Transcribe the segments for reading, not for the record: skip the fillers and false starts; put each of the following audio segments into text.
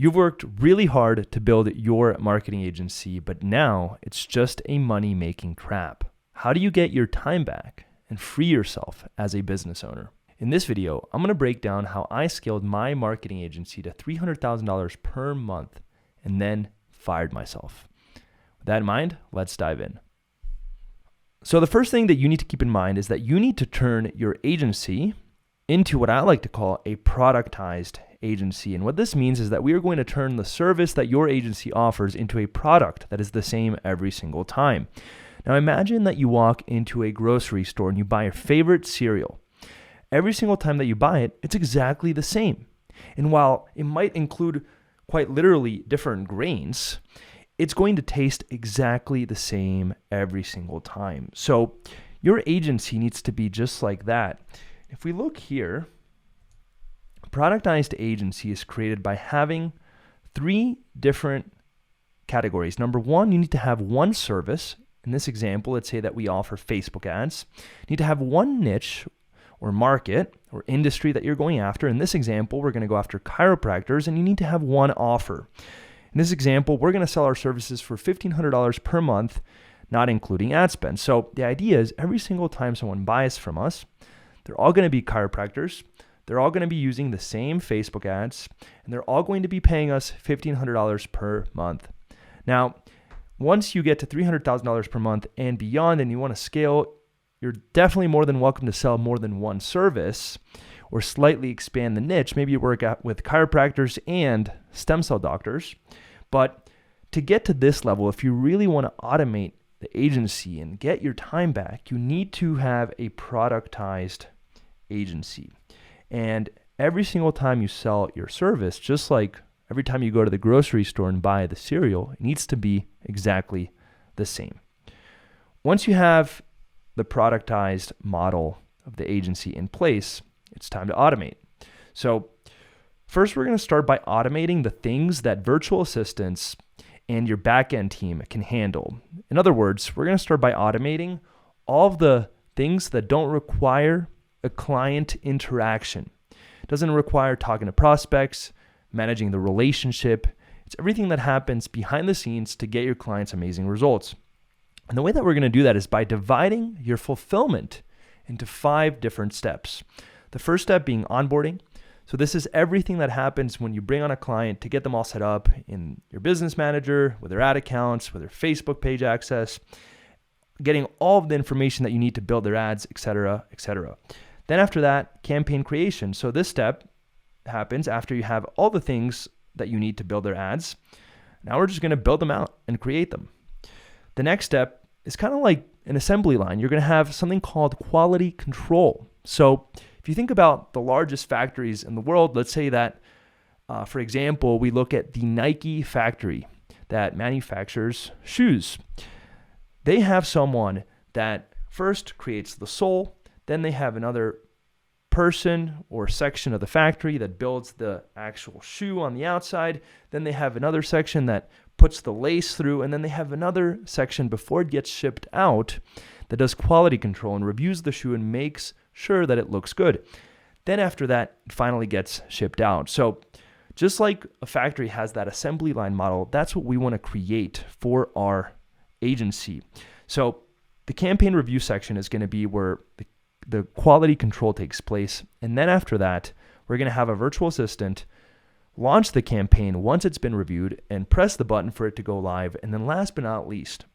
You've worked really hard to build your marketing agency, but now it's just a money-making trap. How do you get your time back and free yourself as a business owner? In this video, I'm going to break down how I scaled my marketing agency to $300,000 per month and then fired myself. With that in mind, let's dive in. So the first thing that you need to keep in mind is that you need to turn your agency into what I like to call a productized agency. And what this means is that we are going to turn the service that your agency offers into a product that is the same every single time. Now imagine that you walk into a grocery store and you buy your favorite cereal. Every single time that you buy it, it's exactly the same. And while it might include quite literally different grains, it's going to taste exactly the same every single time. So your agency needs to be just like that. If we look here, productized agency is created by having three different categories. Number one, you need to have one service. In this example, let's say that we offer Facebook ads. You need to have one niche or market or industry that you're going after. In this example, we're going to go after chiropractors, and you need to have one offer. In this example, we're going to sell our services for $1,500 per month, not including ad spend. So the idea is every single time someone buys from us, they're all going to be chiropractors. They're all going to be using the same Facebook ads, and they're all going to be paying us $1,500 per month. Now, once you get to $300,000 per month and beyond, and you want to scale, you're definitely more than welcome to sell more than one service or slightly expand the niche. Maybe you work out with chiropractors and stem cell doctors. But to get to this level, if you really want to automate the agency and get your time back, you need to have a productized agency. And every single time you sell your service, just like every time you go to the grocery store and buy the cereal, it needs to be exactly the same. Once you have the productized model of the agency in place, it's time to automate. So first, we're going to start by automating the things that virtual assistants and your backend team can handle. In other words, we're going to start by automating all of the things that don't require a client interaction. It doesn't require talking to prospects, managing the relationship. It's everything that happens behind the scenes to get your clients amazing results. And the way that we're going to do that is by dividing your fulfillment into 5 different steps. The first step being onboarding. So this is everything that happens when you bring on a client to get them all set up in your business manager, with their ad accounts, with their Facebook page access, getting all of the information that you need to build their ads, etc., etc. Then after that, campaign creation. So this step happens after you have all the things that you need to build their ads. Now we're just going to build them out and create them. The next step is kind of like an assembly line. You're going to have something called quality control. So if you think about the largest factories in the world, let's say that, for example, we look at the Nike factory that manufactures shoes. They have someone that first creates the sole, then they have another person or section of the factory that builds the actual shoe on the outside. Then they have another section that puts the lace through, and then they have another section before it gets shipped out that does quality control and reviews the shoe and makes sure that it looks good. Then after that, it finally gets shipped out. So just like a factory has that assembly line model, that's what we want to create for our agency. So the campaign review section is going to be where the quality control takes place. And then after that, we're going to have a virtual assistant launch the campaign once it's been reviewed and press the button for it to go live. And then last but not least,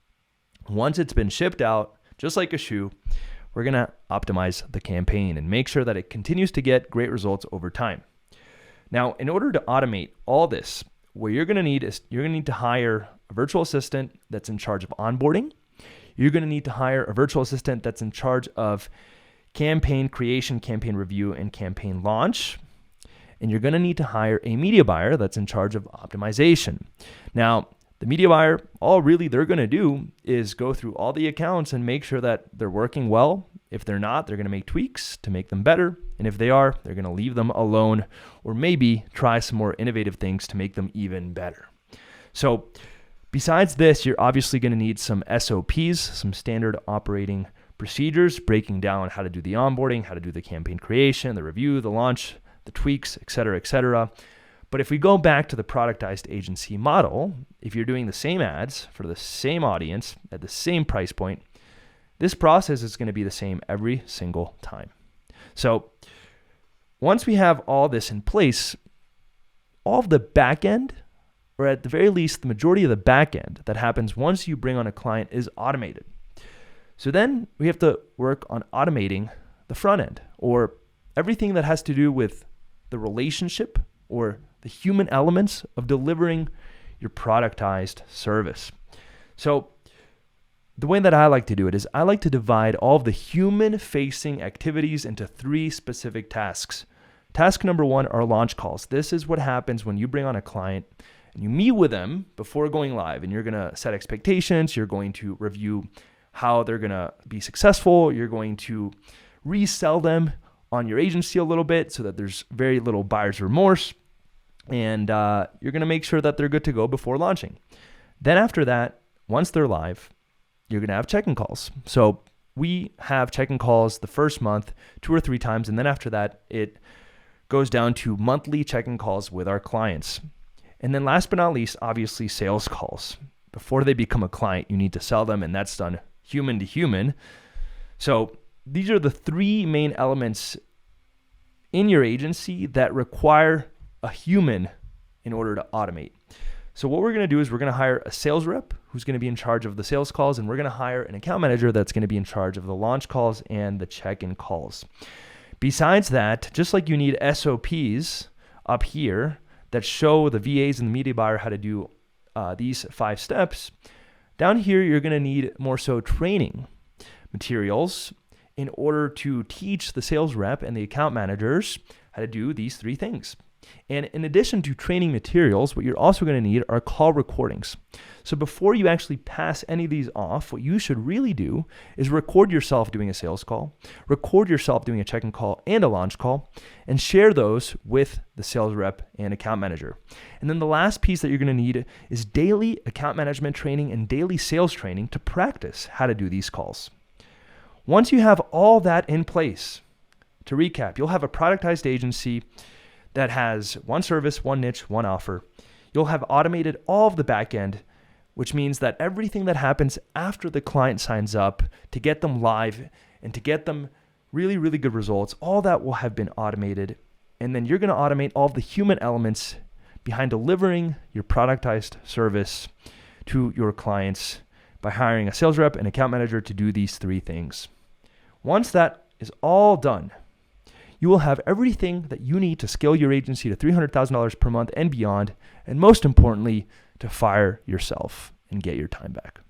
once it's been shipped out, just like a shoe, we're going to optimize the campaign and make sure that it continues to get great results over time. Now, in order to automate all this, what you're going to need is you're going to need to hire a virtual assistant that's in charge of onboarding. You're going to need to hire a virtual assistant that's in charge of campaign creation, campaign review, and campaign launch. And you're going to need to hire a media buyer that's in charge of optimization. Now, the media buyer, all really they're going to do is go through all the accounts and make sure that they're working well. If they're not, they're going to make tweaks to make them better. And if they are, they're going to leave them alone or maybe try some more innovative things to make them even better. So besides this, you're obviously going to need some SOPs, some standard operating procedures, breaking down how to do the onboarding, how to do the campaign creation, the review, the launch, the tweaks, et cetera, et cetera. But if we go back to the productized agency model, if you're doing the same ads for the same audience at the same price point, this process is going to be the same every single time. So once we have all this in place, all of the backend, or at the very least, the majority of the backend that happens once you bring on a client is automated. So then we have to work on automating the front end, or everything that has to do with the relationship or the human elements of delivering your productized service. So the way that I like to do it is I like to divide all of the human-facing activities into 3 specific tasks. Task number 1 are launch calls. This is what happens when you bring on a client and you meet with them before going live, and you're going to set expectations. You're going to review how they're going to be successful. You're going to resell them on your agency a little bit so that there's very little buyer's remorse. And you're going to make sure that they're good to go before launching. Then after that, once they're live, you're going to have check-in calls. So we have check-in calls the first month 2 or 3 times. And then after that, it goes down to monthly check-in calls with our clients. And then last but not least, obviously sales calls. Before they become a client, you need to sell them, and that's done human to human. So these are the 3 main elements in your agency that require a human in order to automate. So what we're going to do is we're going to hire a sales rep who's going to be in charge of the sales calls, and we're going to hire an account manager that's going to be in charge of the launch calls and the check-in calls. Besides that, just like you need SOPs up here that show the VAs and the media buyer how to do these 5 steps, down here you're going to need more so training materials in order to teach the sales rep and the account managers how to do these 3 things. And in addition to training materials, what you're also going to need are call recordings. So before you actually pass any of these off, what you should really do is record yourself doing a sales call, record yourself doing a check-in call and a launch call, and share those with the sales rep and account manager. And then the last piece that you're going to need is daily account management training and daily sales training to practice how to do these calls. Once you have all that in place, to recap, you'll have a productized agency that has 1 service, 1 niche, 1 offer. You'll have automated all of the back end, which means that everything that happens after the client signs up to get them live and to get them really, really good results, all that will have been automated. And then you're going to automate all of the human elements behind delivering your productized service to your clients by hiring a sales rep and account manager to do these 3 things. Once that is all done, you will have everything that you need to scale your agency to $300,000 per month and beyond, and most importantly, to fire yourself and get your time back.